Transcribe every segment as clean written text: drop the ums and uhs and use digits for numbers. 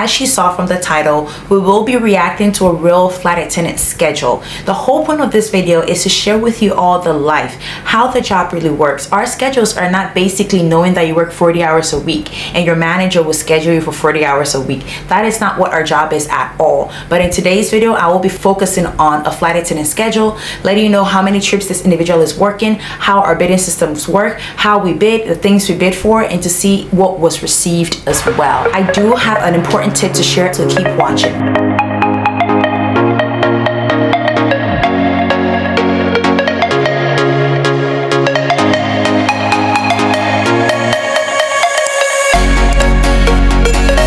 as you saw from the title, we will be reacting to a real flight attendant schedule. The whole point of this video is to share with you all the life, how the job really works. Our schedules are not basically knowing that you work 40 hours a week and your manager will schedule you for 40 hours a week. That is not what our job is at all. But in today's video, I will be focusing on a flight attendant schedule, letting you know how many trips this individual is working, how our bidding systems work, how we bid, the things we bid for, and to see what was received as well. I do have an important tip to share, so keep watching.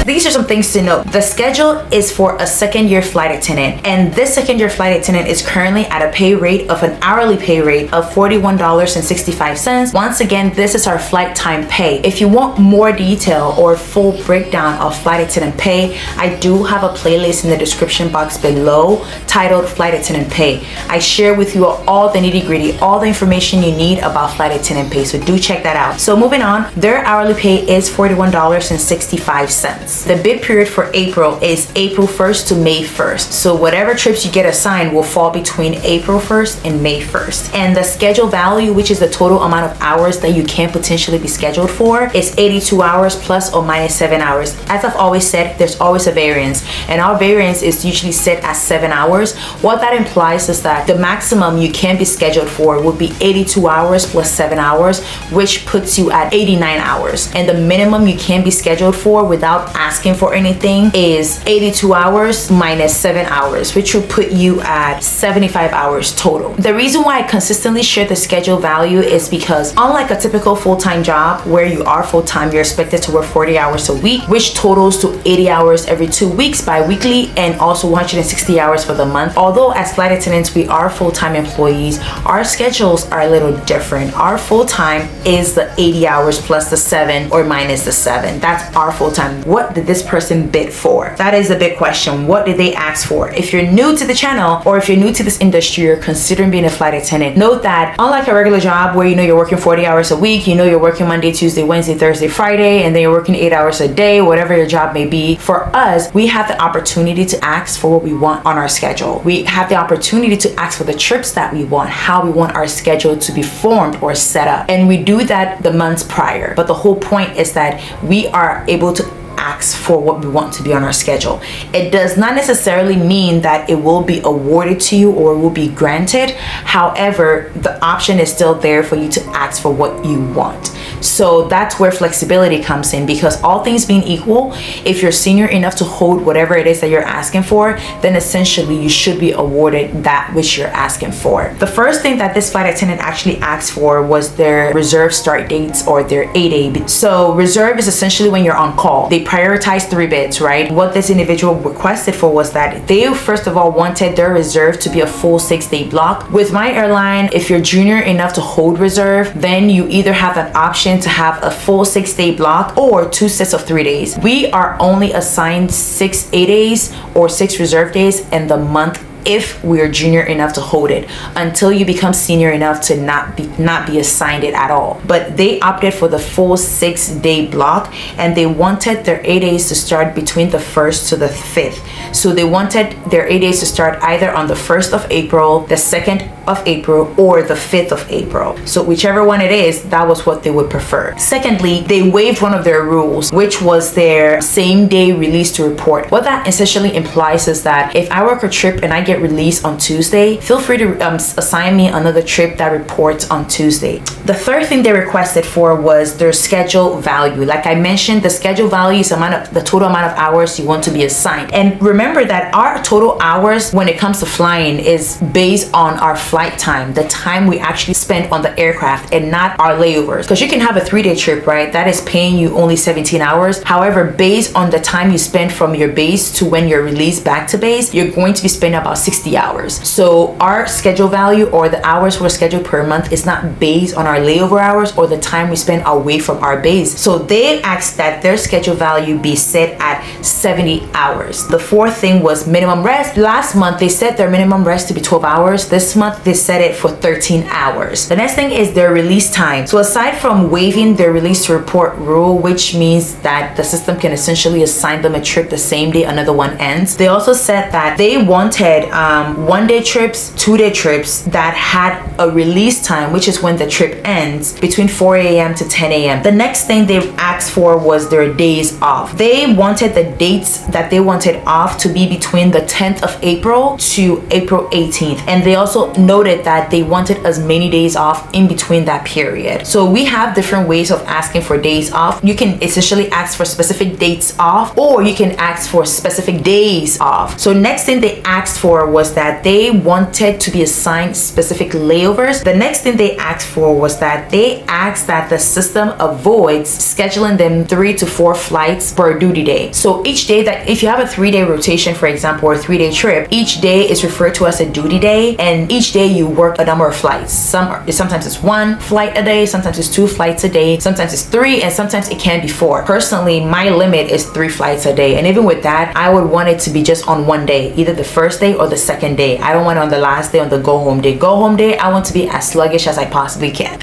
These are some things to note. The schedule is for a second-year flight attendant, and this second-year flight attendant is currently at a pay rate of an hourly pay rate of $41.65. Once again, this is our flight time pay. If you want more detail or full breakdown of flight attendant pay, I do have a playlist in the description box below titled Flight Attendant Pay. I share with you all the nitty-gritty, all the information you need about flight attendant pay, so do check that out. So moving on, their hourly pay is $41.65. The bid period for April is April 1st to May 1st. So whatever trips you get assigned will fall between April 1st and May 1st. And the schedule value, which is the total amount of hours that you can potentially be scheduled for, is 82 hours plus or minus 7 hours. As I've always said, there's always a variance, and our variance is usually set at 7 hours. What that implies is that the maximum you can be scheduled for would be 82 hours plus 7 hours, which puts you at 89 hours. And the minimum you can be scheduled for without asking for anything is 82 hours minus 7 hours, which will put you at 75 hours total. The reason why I consistently share the schedule value is because unlike a typical full-time job where you are full-time, you're expected to work 40 hours a week, which totals to 80 hours every 2 weeks bi-weekly, and also 160 hours for the month. Although as flight attendants we are full-time employees, our schedules are a little different. Our full-time is the 80 hours plus the 7 or minus the 7. That's our full-time. What did this person bid for? That is a big question. What did they ask for? If you're new to the channel, or if you're new to this industry, you're considering being a flight attendant, note that unlike a regular job where you're working 40 hours a week, you're working Monday, Tuesday, Wednesday, Thursday, Friday, and then you're working 8 hours a day, whatever your job may be, for us, we have the opportunity to ask for what we want on our schedule. We have the opportunity to ask for the trips that we want, how we want our schedule to be formed or set up, and we do that the months prior. But the whole point is that we are able to ask for what we want to be on our schedule. It does not necessarily mean that it will be awarded to you or will be granted. However, the option is still there for you to ask for what you want. So that's where flexibility comes in, because all things being equal, if you're senior enough to hold whatever it is that you're asking for, then essentially you should be awarded that which you're asking for. The first thing that this flight attendant actually asked for was their reserve start dates, or their 8A bid. So reserve is essentially when you're on call. They prioritize 3 bids, right? What this individual requested for was that they first of all wanted their reserve to be a full 6-day block. With my airline, if you're junior enough to hold reserve, then you either have an option to have a full 6-day block or 2 sets of 3 days. We are only assigned 6 8 days or 6 reserve days in the month if we're junior enough to hold it, until you become senior enough to not be assigned it at all. But they opted for the full 6-day block, and they wanted their 8 days to start between the 1st to the 5th. So they wanted their 8 days to start either on the 1st of April, the 2nd of April, or the 5th of April. So whichever one it is, that was what they would prefer. Secondly, they waived one of their rules, which was their same day release to report. What that essentially implies is that if I work a trip and I get released on Tuesday, feel free to assign me another trip that reports on Tuesday. The third thing they requested for was their schedule value. Like I mentioned, the schedule value is the total amount of hours you want to be assigned. And remember that our total hours when it comes to flying is based on our flight time, the time we actually spend on the aircraft, and not our layovers. Because you can have a 3-day trip, right? That is paying you only 17 hours. However, based on the time you spend from your base to when you're released back to base, you're going to be spending about 60 hours. So our schedule value, or the hours we're scheduled per month, is not based on our layover hours or the time we spend away from our base. So they asked that their schedule value be set at 70 hours. The fourth thing was minimum rest. Last month they set their minimum rest to be 12 hours. This month they set it for 13 hours. The next thing is their release time. So aside from waiving their release to report rule, which means that the system can essentially assign them a trip the same day another one ends, they also said that they wanted 1 day trips, 2 day trips that had a release time, which is when the trip ends, between 4 a.m. to 10 a.m. The next thing they asked for was their days off. They wanted the dates that they wanted off to be between the 10th of April to April 18th. And they also noted that they wanted as many days off in between that period. So we have different ways of asking for days off. You can essentially ask for specific dates off, or you can ask for specific days off. So next thing they asked for was that they wanted to be assigned specific layovers. The next thing they asked for was that they asked that the system avoids scheduling them 3 to 4 flights per duty day. So each day, that if you have a 3-day rotation, for example, or a 3-day trip, each day is referred to as a duty day, and each day you work a number of flights. Sometimes it's 1 flight a day, sometimes it's 2 flights a day, sometimes it's 3, and sometimes it can be 4. Personally, my limit is 3 flights a day, and even with that, I would want it to be just on 1 day, either the first day or the second day. I don't want it on the last day, on the go home day. Go home day, I want to be as sluggish as I possibly can.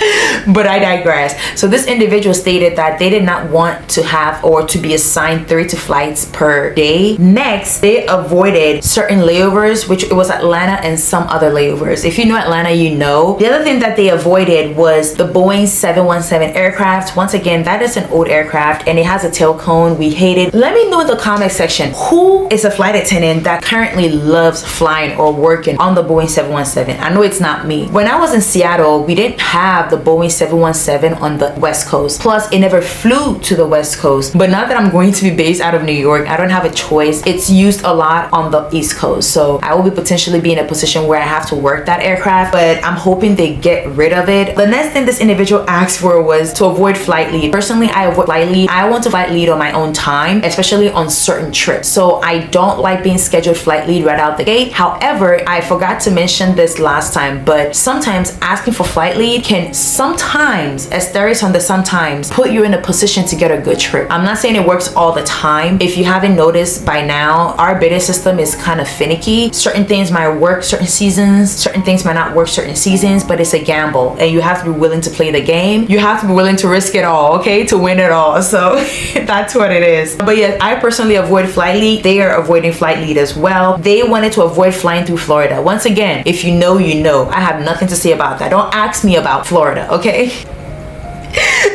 But I digress. So this individual stated that they did not want to have or to be assigned 3 to flights per day. Next, they avoided certain layovers, which it was Atlanta and some other layovers. If you know Atlanta, you know. The other thing that they avoided was the Boeing 717 aircraft. Once again, that is an old aircraft and it has a tail cone. We hate it. Let me know in the comment section, who is a flight attendant that currently loves flying or working on the Boeing 717? I know it's not me. When I was in Seattle, we didn't have the Boeing 717 on the West Coast. Plus, it never flew to the West Coast. But now that I'm going to be based out of New York, I don't have a choice. It's used a lot on the East Coast. So I will be potentially be in a position where I have to work that aircraft, but I'm hoping they get rid of it. The next thing this individual asked for was to avoid flight lead. Personally, I avoid flight lead. I want to flight lead on my own time, especially on certain trips. So I don't like being scheduled flight lead right out the gate. However, I forgot to mention this last time, but sometimes asking for flight lead can sometimes, as there is on the sometimes, put you in a position to get a good trip. I'm not saying it works all the time. If you haven't noticed by now, our bidding system is kind of finicky. Certain things might work certain seasons, certain things might not work certain seasons, but it's a gamble and you have to be willing to play the game. You have to be willing to risk it all, okay, to win it all. So that's what it is. But yeah, I personally avoid flight lead. They are avoiding flight lead as well. They wanted to avoid flying through Florida. Once again, if you know, you know. I have nothing to say about that. Don't ask me about Florida, okay?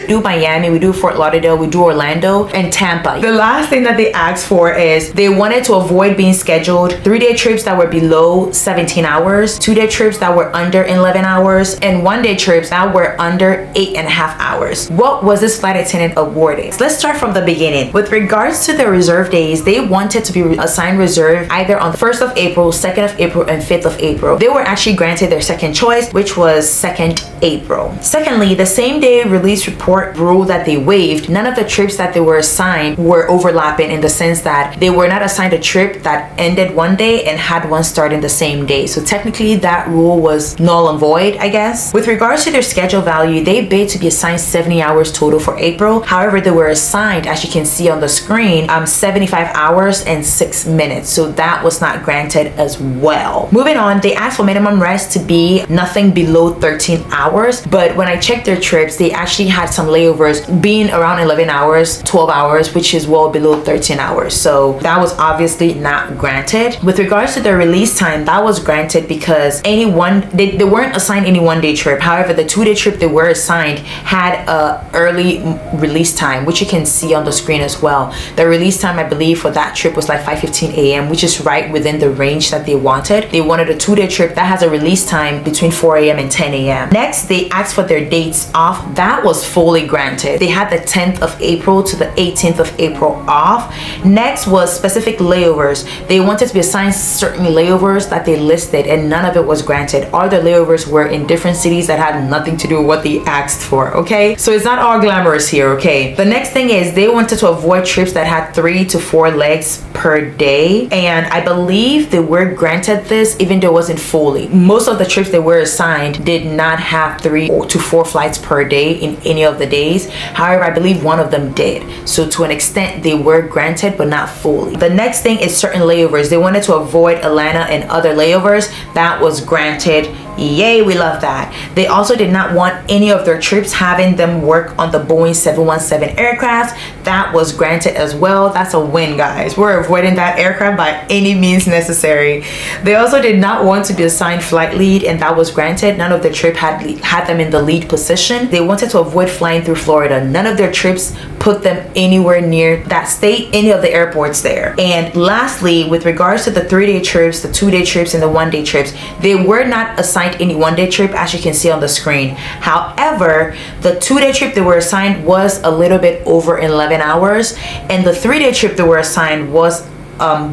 We do Miami, we do Fort Lauderdale, we do Orlando and Tampa. The last thing that they asked for is they wanted to avoid being scheduled 3-day trips that were below 17 hours, 2-day trips that were under 11 hours, and 1-day trips that were under 8.5 hours. What was this flight attendant awarded? Let's start from the beginning. With regards to the reserve days, they wanted to be assigned reserve either on the 1st of April, 2nd of April, and 5th of April. They were actually granted their second choice, which was 2nd April. Secondly, the same day release report rule that they waived, none of the trips that they were assigned were overlapping, in the sense that they were not assigned a trip that ended one day and had one starting the same day. So technically that rule was null and void, I guess. With regards to their schedule value, they bid to be assigned 70 hours total for April. However, they were assigned, as you can see on the screen, 75 hours and 6 minutes. So that was not granted as well. Moving on, they asked for minimum rest to be nothing below 13 hours. But when I checked their trips, they actually had some layovers being around 11 hours, 12 hours, which is well below 13 hours. So that was obviously not granted. With regards to their release time, that was granted because they weren't assigned any 1-day trip. However, the 2-day trip they were assigned had a early release time, which you can see on the screen as well. The release time, I believe, for that trip was like 5:15 a.m., which is right within the range that they wanted. They wanted a 2-day trip that has a release time between 4 a.m. and 10 a.m. Next, they asked for their dates off. That was fully fully granted. They had the 10th of April to the 18th of April off. Next was specific layovers. They wanted to be assigned certain layovers that they listed, and none of it was granted. All the layovers were in different cities that had nothing to do with what they asked for, okay? So it's not all glamorous here, okay? The next thing is they wanted to avoid trips that had 3 to 4 legs per day, and I believe they were granted this even though it wasn't fully. Most of the trips they were assigned did not have 3 to 4 flights per day in any of the days. However, I believe one of them did. So to an extent, they were granted, but not fully. The next thing is certain layovers. They wanted to avoid Atlanta and other layovers. That was granted. Yay, we love that. They also did not want any of their trips having them work on the Boeing 717 aircraft. That was granted as well. That's a win, guys. We're avoiding that aircraft by any means necessary. They also did not want to be assigned flight lead, and that was granted. None of the trip had them in the lead position. They wanted to avoid flying through Florida. None of their trips put them anywhere near that state, any of the airports there. And lastly, with regards to the 3-day trips, the 2-day trips, and the 1-day trips, they were not assigned any 1-day trip, as you can see on the screen. However, the 2-day trip they were assigned was a little bit over 11 hours, and the 3-day trip they were assigned was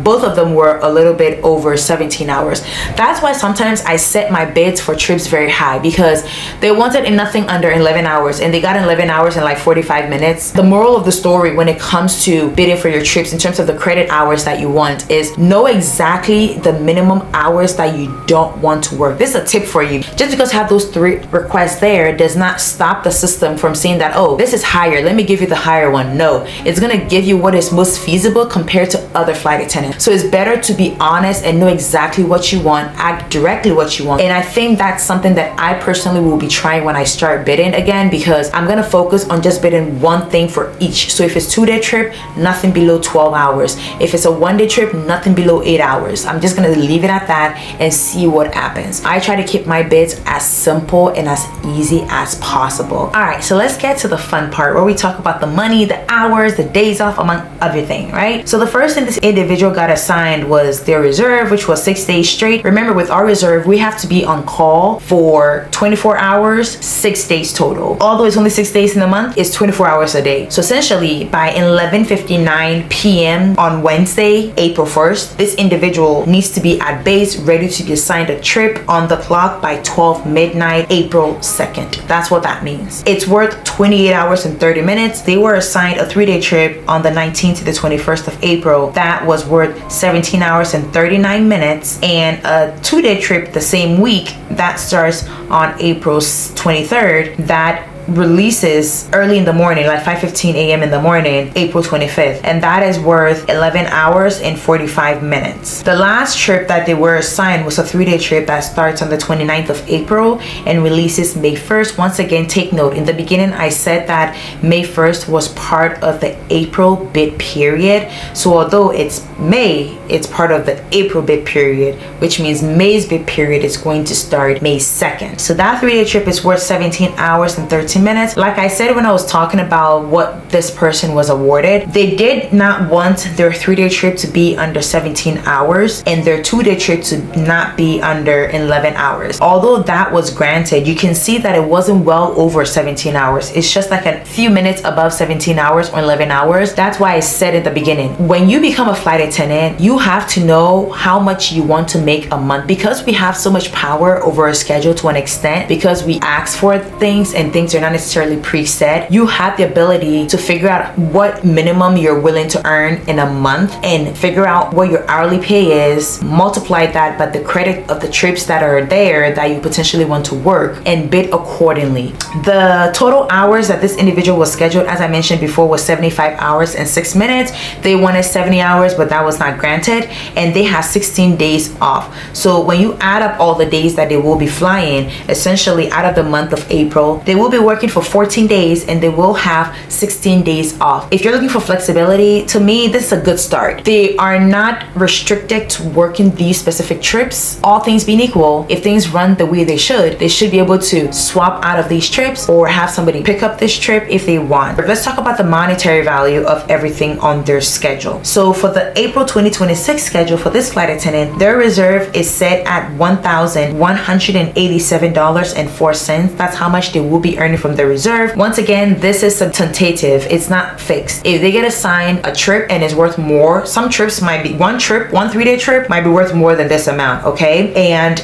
both of them were a little bit over 17 hours. That's why sometimes I set my bids for trips very high, because they wanted nothing under 11 hours and they got 11 hours in like 45 minutes. The moral of the story when it comes to bidding for your trips in terms of the credit hours that you want is know exactly the minimum hours that you don't want to work. This is a tip for you. Just because you have those 3 requests there does not stop the system from saying that, oh, this is higher, let me give you the higher one. No, it's going to give you what is most feasible compared to other flight attendants. So it's better to be honest and know exactly what you want, act directly what you want. And I think that's something that I personally will be trying when I start bidding again, because I'm going to focus on just bidding one thing for each. So if it's 2-day trip, nothing below 12 hours. If it's a 1-day trip, nothing below 8 hours. I'm just going to leave it at that and see what happens. I try to keep my bids as simple and as easy as possible. All right, so let's get to the fun part where we talk about the money, the hours, the days off, among everything, right? So the first thing this individual got assigned was their reserve, which was 6 days straight. Remember, with our reserve, we have to be on call for 24 hours, 6 days total. Although it's only 6 days in the month, it's 24 hours a day. So essentially, by 11:59 p.m. on Wednesday, April 1st, this individual needs to be at base, ready to be assigned a trip on the clock by 12 midnight, April 2nd. That's what that means. It's worth 28 hours and 30 minutes. They were assigned a 3-day trip on the 19th to the 21st of April. That was worth 17 hours and 39 minutes. And a 2-day trip the same week that starts on April 23rd, that releases early in the morning, like 5:15 a.m. in the morning, April 25th, and that is worth 11 hours and 45 minutes. The last trip that they were assigned was a 3-day trip that starts on the 29th of April and releases May 1st. Once again, take note, in the beginning I said that May 1st was part of the April bid period. So although it's May, it's part of the April bid period, which means May's bid period is going to start May 2nd. So that 3-day trip is worth 17 hours and 13 minutes. Like I said when I was talking about what this person was awarded, they did not want their 3-day trip to be under 17 hours and their 2-day trip to not be under 11 hours. Although that was granted, you can see that it wasn't well over 17 hours. It's just like a few minutes above 17 hours or 11 hours. That's why I said in the beginning, when you become a flight attendant, you have to know how much you want to make a month, because we have so much power over our schedule to an extent, because we ask for things and things are not necessarily preset. You have the ability to figure out what minimum you're willing to earn in a month and figure out what your hourly pay is, multiply that by the credit of the trips that are there that you potentially want to work, and bid accordingly. The total hours that this individual was scheduled, as I mentioned before, was 75 hours and 6 minutes. They wanted 70 hours, but that was not granted, and they have 16 days off. So when you add up all the days that they will be flying, essentially out of the month of April, they will be working for 14 days and they will have 16 days off. If you're looking for flexibility, to me, this is a good start. They are not restricted to working these specific trips. All things being equal, if things run the way they should be able to swap out of these trips or have somebody pick up this trip if they want. But let's talk about the monetary value of everything on their schedule. So for the April 2026 schedule for this flight attendant, their reserve is set at $1,187.04. That's how much they will be earning from the reserve. Once again, this is a tentative. It's not fixed. If they get assigned a trip and it's worth more, some trips might be one 3-day trip might be worth more than this amount, okay? And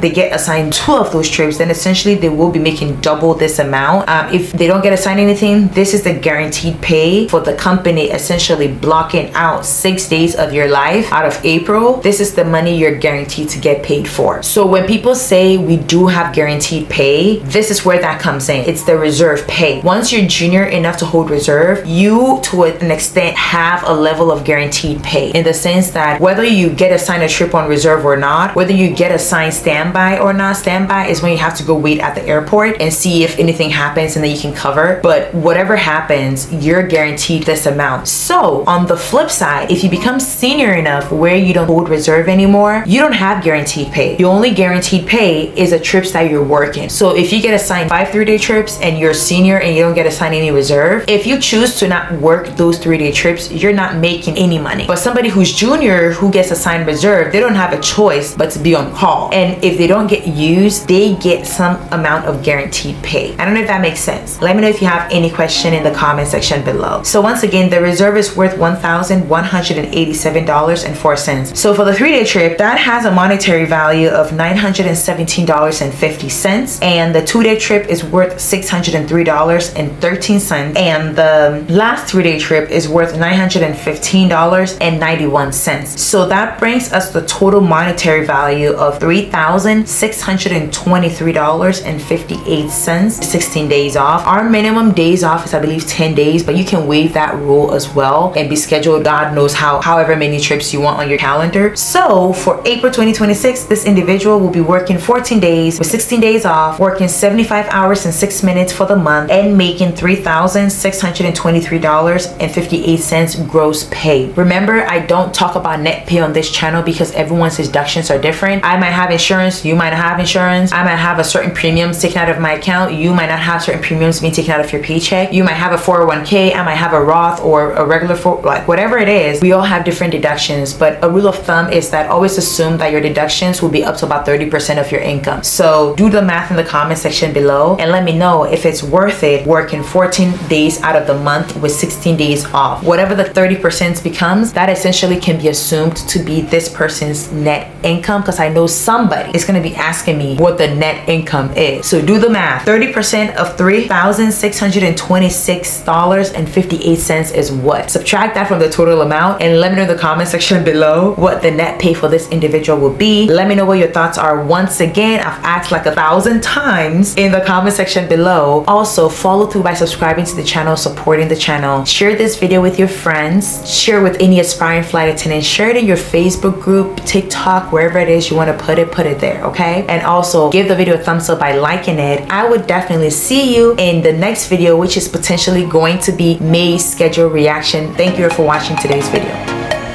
they get assigned 2 of those trips, then essentially they will be making double this amount. If they don't get assigned anything, this is the guaranteed pay for the company, essentially blocking out 6 days of your life out of April. This is the money you're guaranteed to get paid for. So when people say we do have guaranteed pay, this is where that comes in. It's the reserve pay. Once you're junior enough to hold reserve, you to an extent have a level of guaranteed pay, in the sense that whether you get assigned a trip on reserve or not, whether you get assigned standby or not, standby is when you have to go wait at the airport and see if anything happens and then you can cover. But whatever happens, you're guaranteed this amount. So on the flip side, if you become senior enough where you don't hold reserve anymore, you don't have guaranteed pay. Your only guaranteed pay is the trips that you're working. So if you get assigned 5 3-day trips and you're senior and you don't get assigned any reserve, if you choose to not work those 3-day trips, you're not making any money. But somebody who's junior who gets assigned reserve, they don't have a choice but to be on call. And if they don't get used, they get some amount of guaranteed pay. I don't know if that makes sense. Let me know if you have any question in the comment section below. So once again, the reserve is worth $1,187.04. So for the 3-day trip, that has a monetary value of $917.50, and the 2-day trip is worth $603.13, and the last 3-day trip is worth $915.91. So that brings us the total monetary value of $3,623.58, 16 days off. Our minimum days off is, I believe, 10 days, but you can waive that rule as well and be scheduled God knows however many trips you want on your calendar. So for April 2026, this individual will be working 14 days with 16 days off, working 75 hours and 6 minutes for the month, and making $3,623.58 gross pay. Remember, I don't talk about net pay on this channel because everyone's deductions are different. I might have insurance, you might not have insurance. I might have a certain premiums taken out of my account, you might not have certain premiums being taken out of your paycheck. You might have a 401k, I might have a Roth or a regular, like whatever it is. We all have different deductions, but a rule of thumb is that always assume that your deductions will be up to about 30% of your income. So do the math in the comment section below and let me know if it's worth it working 14 days out of the month with 16 days off. Whatever the 30% becomes, that essentially can be assumed to be this person's net income, because I know somebody is going to be asking me what the net income is. So do the math. 30% of $3,626.58 is what? Subtract that from the total amount and let me know in the comment section below what the net pay for this individual will be. Let me know what your thoughts are. Once again, I've asked like 1,000 times in the comment section below. Also, follow through by subscribing to the channel, supporting the channel. Share this video with your friends. Share with any aspiring flight attendants. Share it in your Facebook group, TikTok, wherever it is you want to put it there, okay? And also give the video a thumbs up by liking it. I would definitely see you in the next video, which is potentially going to be May's schedule reaction. Thank you for watching today's video.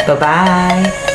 Bye-bye.